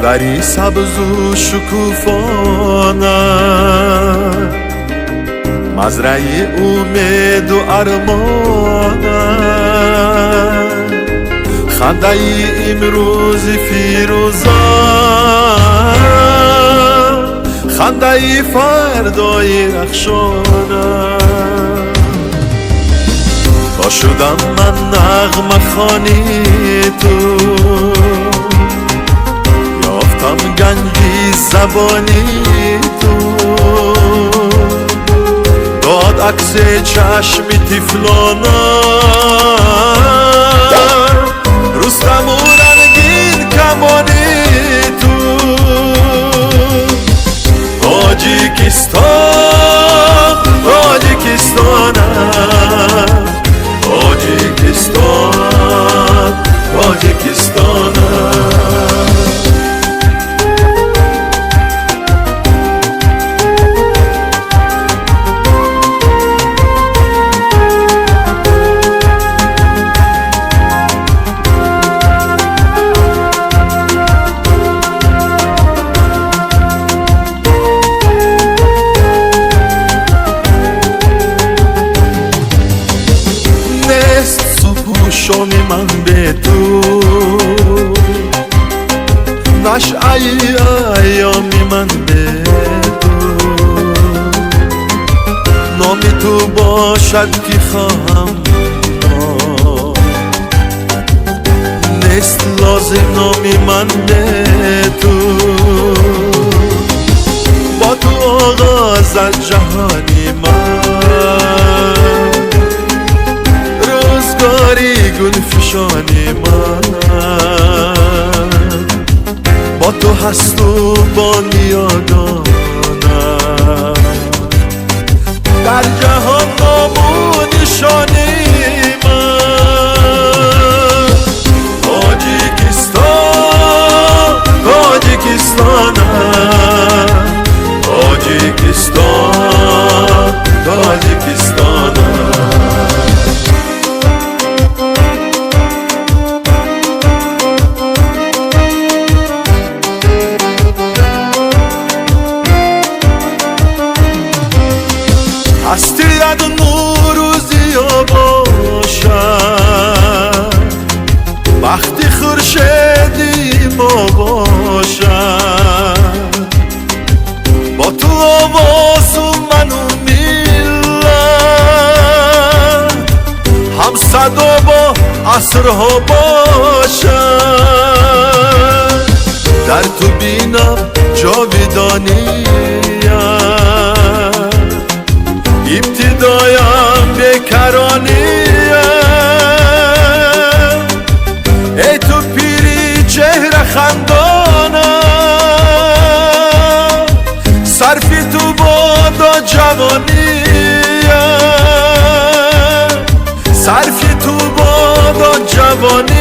کشوری سبز و شکوفانه، مزرعه امید و ارمانه، خنده امروز فیروزان، خنده فردای رخشانه. تا شدم من نغمه خوانی تو، یافتم گنجی زبانی تو، داد عکس چشم تفلانه، رستم و رنگین کمانی تو. تاجیکستان تاجیکستانم، تاجیکستان تاجیکستانم. شام من به تو، نشعه ایامی من به تو، نامی تو باشد که خواهم نیست لازم نامی من به تو. با تو آغاز جهانی من، روزگاری گل فشانی من، با تو هست و با نیادانم، در جهان نام و نشانی من. تاجیکستان تاجیکستانم، تاجیکستان تاجیکستانم. هستی اد نوروزی باشد، وقتی خورشیدی ما باشد، با تو آواز و من و میلت، هم صدا با عصرها باشد. در تو بینم جاویدانیم، ابتدایم بیکرانیم، ای تو پیری چهره خندانم، صرفی تو بادا جوانیم، صرفی تو بادا جوانیم.